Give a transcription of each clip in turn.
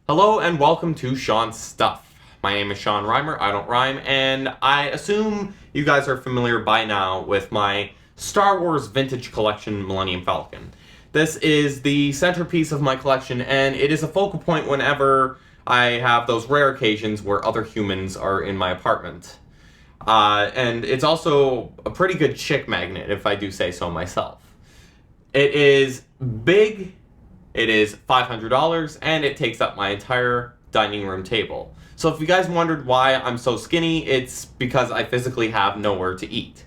Hello and welcome to Sean's Stuff. My name is Sean Reimer, I don't rhyme, and I assume you guys are familiar by now with my Star Wars vintage collection, Millennium Falcon. This is the centerpiece of my collection, and it is a focal point whenever I have those rare occasions where other humans are in my apartment. And it's also a pretty good chick magnet, if I do say so myself. It is big. It is $500, and it takes up my entire dining room table. So if you guys wondered why I'm so skinny, it's because I physically have nowhere to eat.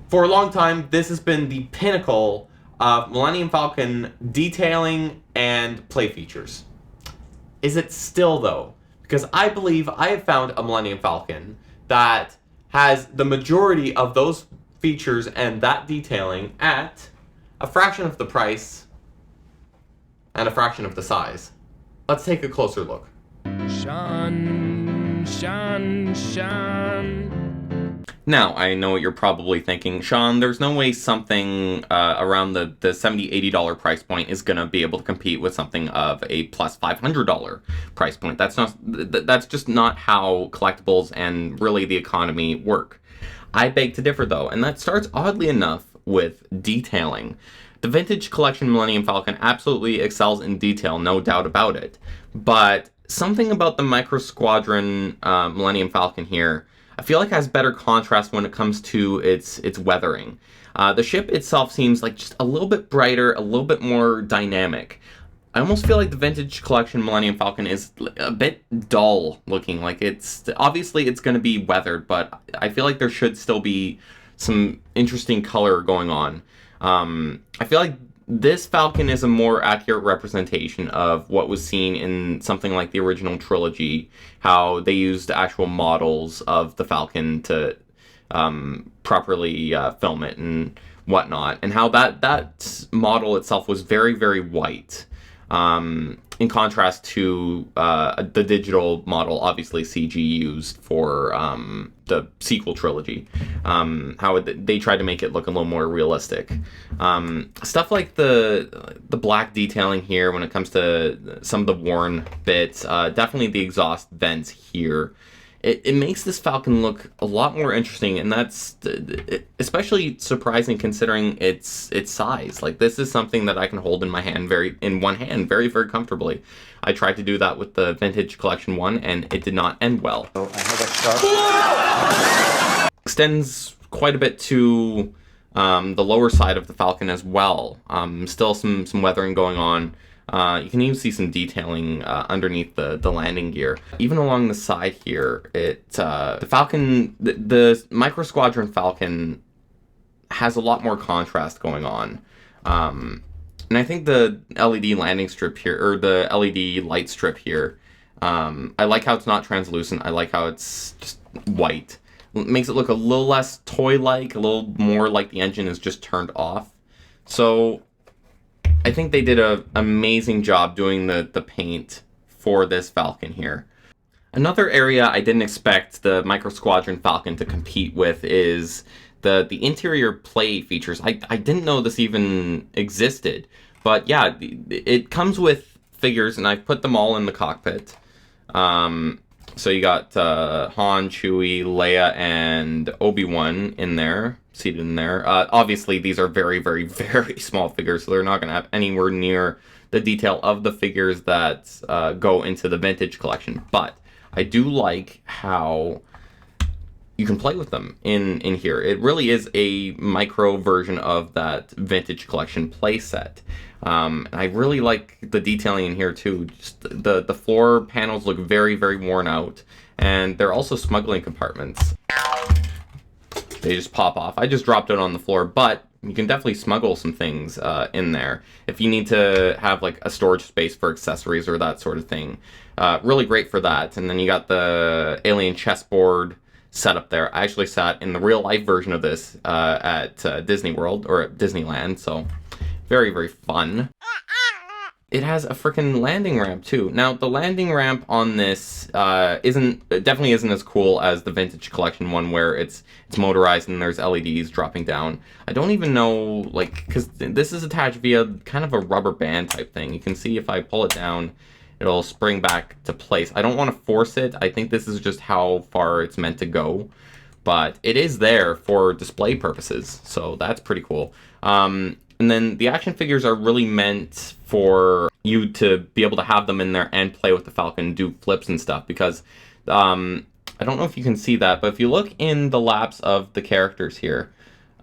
For a long time, this has been the pinnacle of Millennium Falcon detailing and play features. Is it still, though? Because I believe I have found a Millennium Falcon that has the majority of those features and that detailing at a fraction of the price and a fraction of the size. Let's take a closer look. Sean. Now, I know what you're probably thinking, Sean, there's no way something around the $70, $80 price point is going to be able to compete with something of a plus $500 price point. That's just not how collectibles and really the economy work. I beg to differ, though, and that starts oddly enough with detailing. The vintage collection Millennium Falcon absolutely excels in detail, no doubt about it. But something about the Micro Squadron Millennium Falcon here, I feel like has better contrast when it comes to its weathering. The ship itself seems like just a little bit brighter, a little bit more dynamic. I almost feel like the vintage collection Millennium Falcon is a bit dull looking. Like obviously it's going to be weathered, but I feel like there should still be some interesting color going on. I feel like this Falcon is a more accurate representation of what was seen in something like the original trilogy, how they used actual models of the Falcon to properly film it and whatnot, and how that model itself was very, very white. In contrast to the digital model, obviously CG used for the sequel trilogy, how they tried to make it look a little more realistic. Stuff like the black detailing here when it comes to some of the worn bits, definitely the exhaust vents here. It makes this Falcon look a lot more interesting, and that's especially surprising considering its size. Like, this is something that I can hold in one hand very, very comfortably. I tried to do that with the Vintage Collection 1, and it did not end well. So I have a sharp. Extends quite a bit to the lower side of the Falcon as well. Still some weathering going on. You can even see some detailing underneath the landing gear. Even along the side here, the Falcon, the Micro Squadron Falcon has a lot more contrast going on. And I think the LED landing strip here, or the LED light strip here, I like how it's not translucent. I like how it's just white. It makes it look a little less toy-like, a little more like the engine is just turned off. So I think they did an amazing job doing the paint for this Falcon here. Another area I didn't expect the Micro Squadron Falcon to compete with is the interior play features. I didn't know this even existed. But yeah, it comes with figures, and I've put them all in the cockpit. So you got Han, Chewie, Leia, and Obi-Wan in there, seated in there. Obviously, these are very, very, very small figures, so they're not going to have anywhere near the detail of the figures that go into the vintage collection. But I do like how you can play with them in here. It really is a micro version of that vintage collection play set. And I really like the detailing in here too. Just the floor panels look very, very worn out, and they're also smuggling compartments. They just pop off. I just dropped it on the floor, but you can definitely smuggle some things in there if you need to have like a storage space for accessories or that sort of thing. Really great for that. And then you got the alien chessboard set up there. I actually sat in the real life version of this at Disney World, or at Disneyland, so very, very fun. It has a freaking landing ramp too. Now, the landing ramp on this definitely isn't as cool as the vintage collection one, where it's motorized and there's LEDs dropping down. I don't even know, like, because this is attached via kind of a rubber band type thing. You can see if I pull it down, it'll spring back to place. I don't want to force it. I think this is just how far it's meant to go, but it is there for display purposes, so that's pretty cool. And then the action figures are really meant for you to be able to have them in there and play with the Falcon, do flips and stuff, because I don't know if you can see that, but if you look in the laps of the characters here,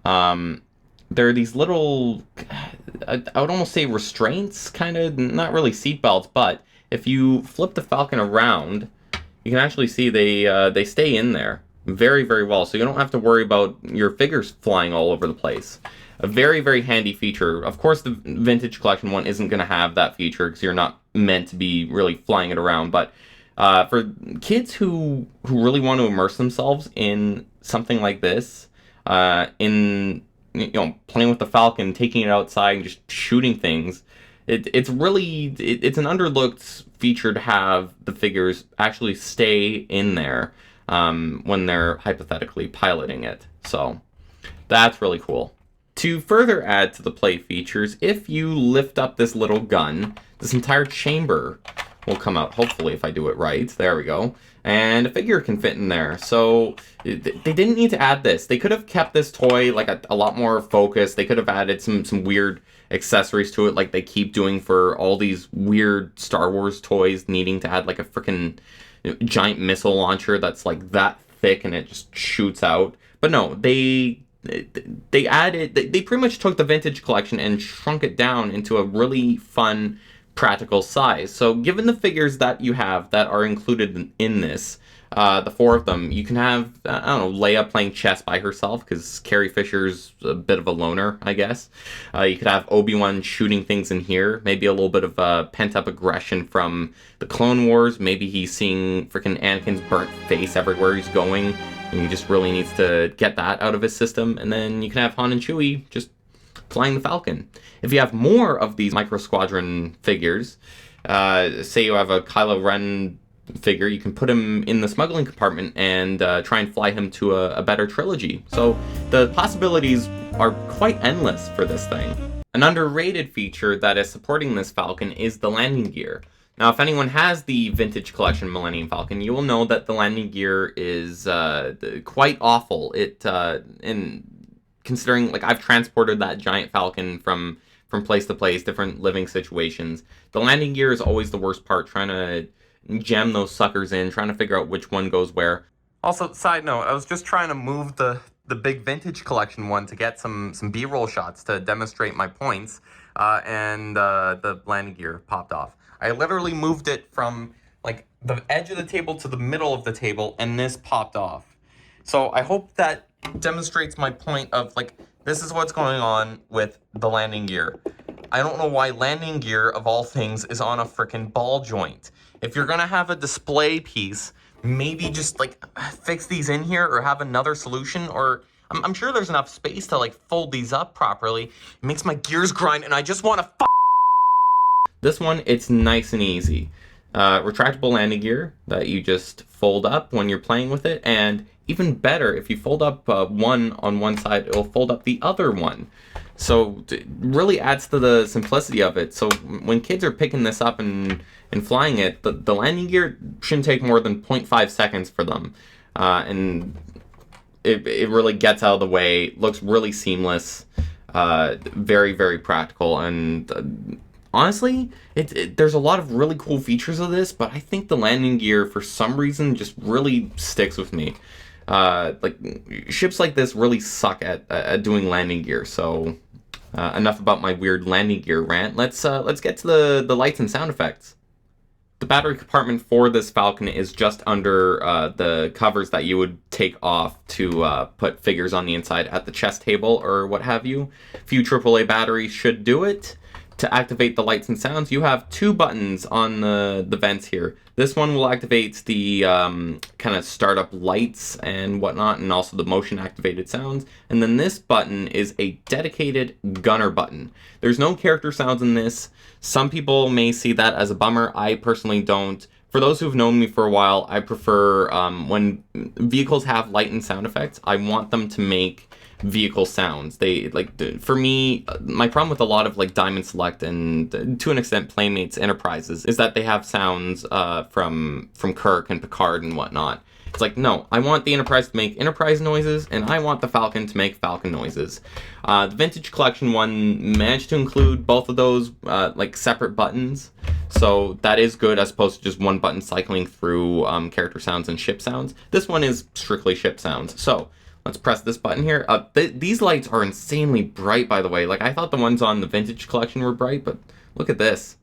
there are these little, I would almost say restraints, kind of, not really seatbelts, but if you flip the Falcon around, you can actually see they stay in there very, very well, so you don't have to worry about your figures flying all over the place. A very, very handy feature. Of course, the Vintage Collection one isn't going to have that feature because you're not meant to be really flying it around, but for kids who really want to immerse themselves in something like this, in playing with the Falcon, taking it outside and just shooting things, it's an underlooked feature to have the figures actually stay in there when they're hypothetically piloting it. So that's really cool. To further add to the play features, if you lift up this little gun, this entire chamber will come out, hopefully, if I do it right. There we go. And a figure can fit in there. So they didn't need to add this. They could have kept this toy like a lot more focused. They could have added some weird accessories to it like they keep doing for all these weird Star Wars toys, needing to add like a freaking giant missile launcher that's like that thick and it just shoots out. But no, they pretty much took the Vintage Collection and shrunk it down into a really fun, practical size. So given the figures that you have that are included in this, the 4 of them, you can have, I don't know, Leia playing chess by herself, because Carrie Fisher's a bit of a loner, I guess. You could have Obi-Wan shooting things in here, maybe a little bit of pent-up aggression from the Clone Wars. Maybe he's seeing freaking Anakin's burnt face everywhere he's going, and he just really needs to get that out of his system. And then you can have Han and Chewie just flying the Falcon. If you have more of these Micro Squadron figures, say you have a Kylo Ren figure, you can put him in the smuggling compartment and try and fly him to a better trilogy. So the possibilities are quite endless for this thing. An underrated feature that is supporting this Falcon is the landing gear. Now, if anyone has the Vintage Collection Millennium Falcon, you will know that the landing gear is quite awful. Considering, like, I've transported that giant Falcon from place to place, different living situations, the landing gear is always the worst part, trying to jam those suckers in, trying to figure out which one goes where. Also, side note, I was just trying to move the big Vintage Collection one to get some B-roll shots to demonstrate my points, and the landing gear popped off. I literally moved it from, like, the edge of the table to the middle of the table, and this popped off. So I hope that demonstrates my point of, like, this is what's going on with the landing gear. I don't know why landing gear, of all things, is on a frickin' ball joint. If you're gonna have a display piece, maybe just, like, fix these in here or have another solution, or I'm sure there's enough space to, like, fold these up properly. It makes my gears grind, and I just want to This one, it's nice and easy. Retractable landing gear that you just fold up when you're playing with it, and even better, if you fold up one on one side, it'll fold up the other one. So it really adds to the simplicity of it. So when kids are picking this up and flying it, the landing gear shouldn't take more than 0.5 seconds for them. And it really gets out of the way, looks really seamless, very, very practical, and honestly, there's a lot of really cool features of this, but I think the landing gear, for some reason, just really sticks with me. Like, ships like this really suck at doing landing gear, so enough about my weird landing gear rant. Let's get to the lights and sound effects. The battery compartment for this Falcon is just under the covers that you would take off to put figures on the inside at the chess table or what have you. Few AAA batteries should do it. To activate the lights and sounds, you have 2 buttons on the vents here. This one will activate the kind of startup lights and whatnot, and also the motion activated sounds. And then this button is a dedicated gunner button. There's no character sounds in this. Some people may see that as a bummer. I personally don't. For those who've known me for a while, I prefer when vehicles have light and sound effects, I want them to make vehicle sounds. They for me, my problem with a lot of like Diamond Select and to an extent Playmates Enterprises is that they have sounds from Kirk and Picard and whatnot. It's like, no, I want the Enterprise to make Enterprise noises, and I want the Falcon to make Falcon noises. The Vintage Collection one managed to include both of those like separate buttons, so that is good as opposed to just one button cycling through character sounds and ship sounds. This one is strictly ship sounds. So let's press this button here. These lights are insanely bright, by the way. Like, I thought the ones on the Vintage Collection were bright, but look at this.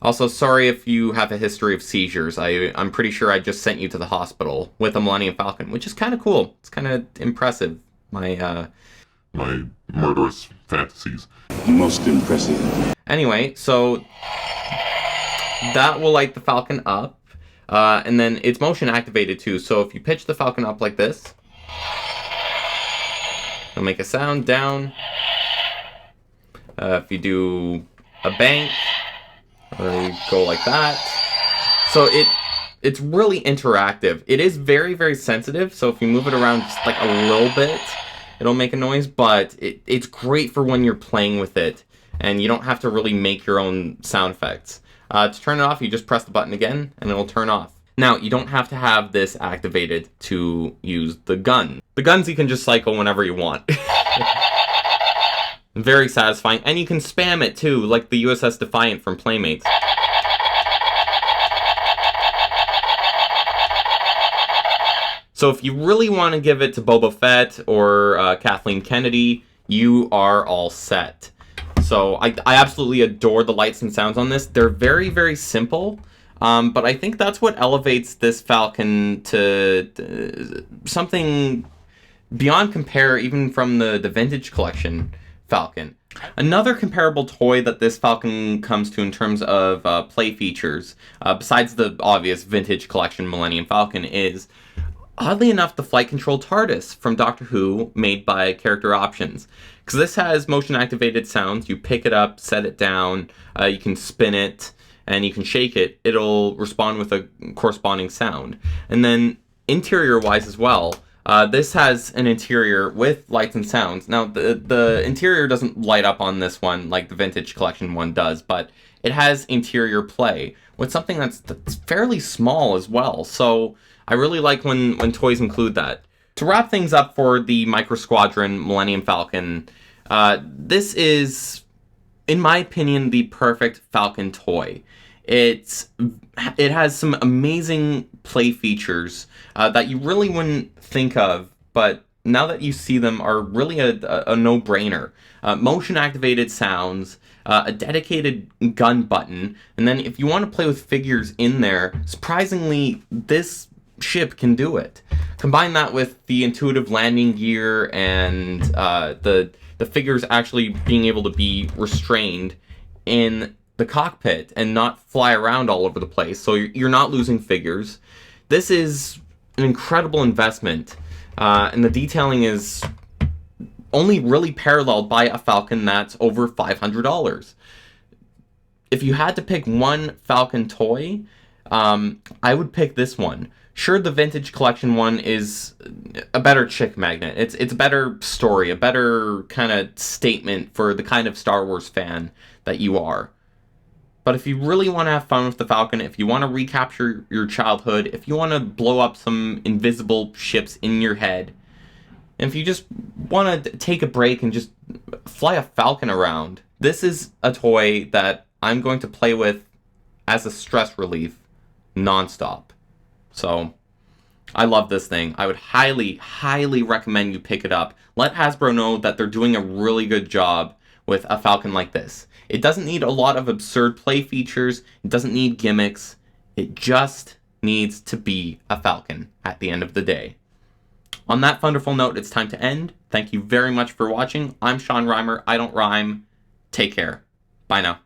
Also, sorry if you have a history of seizures. I'm pretty sure I just sent you to the hospital with a Millennium Falcon, which is kind of cool. It's kind of impressive. My murderous fantasies. Most impressive. Anyway, so that will light the Falcon up, and then it's motion activated too. So if you pitch the Falcon up like this, it'll make a sound down. If you do a bank, or you go like that. So it's really interactive. It is very, very sensitive, so if you move it around just like a little bit, it'll make a noise, but it's great for when you're playing with it, and you don't have to really make your own sound effects. To turn it off, you just press the button again, and it'll turn off. Now, you don't have to have this activated to use the gun. The guns you can just cycle whenever you want. Very satisfying, and you can spam it too, like the USS Defiant from Playmates. So if you really want to give it to Boba Fett or Kathleen Kennedy, you are all set. So I absolutely adore the lights and sounds on this. They're very, very simple, but I think that's what elevates this Falcon to something beyond compare, even from the Vintage Collection Falcon. Another comparable toy that this Falcon comes to in terms of play features, besides the obvious Vintage Collection Millennium Falcon, is, oddly enough, the Flight Control TARDIS from Doctor Who, made by Character Options. Because this has motion-activated sounds. You pick it up, set it down, you can spin it, and you can shake it. It'll respond with a corresponding sound. And then, interior-wise as well, this has an interior with lights and sounds. Now, the interior doesn't light up on this one like the Vintage Collection one does, but it has interior play with something that's fairly small as well. So I really like when toys include that. To wrap things up for the Micro Squadron Millennium Falcon, this is, in my opinion, the perfect Falcon toy. It has some amazing play features that you really wouldn't think of, but now that you see them are really a no-brainer. Motion-activated sounds, a dedicated gun button, and then if you want to play with figures in there, surprisingly, this ship can do it. Combine that with the intuitive landing gear and the figures actually being able to be restrained in the cockpit and not fly around all over the place, so you're not losing figures. This is an incredible investment, and the detailing is only really paralleled by a Falcon that's over $500. If you had to pick one Falcon toy, I would pick this one. Sure, the Vintage Collection one is a better chick magnet. It's a better story, a better kind of statement for the kind of Star Wars fan that you are. But if you really want to have fun with the Falcon, if you want to recapture your childhood, if you want to blow up some invisible ships in your head, and if you just want to take a break and just fly a Falcon around, this is a toy that I'm going to play with as a stress relief nonstop. So, I love this thing. I would highly, highly recommend you pick it up. Let Hasbro know that they're doing a really good job with a Falcon like this. It doesn't need a lot of absurd play features. It doesn't need gimmicks. It just needs to be a Falcon at the end of the day. On that wonderful note, it's time to end. Thank you very much for watching. I'm Sean Reimer. I don't rhyme. Take care. Bye now.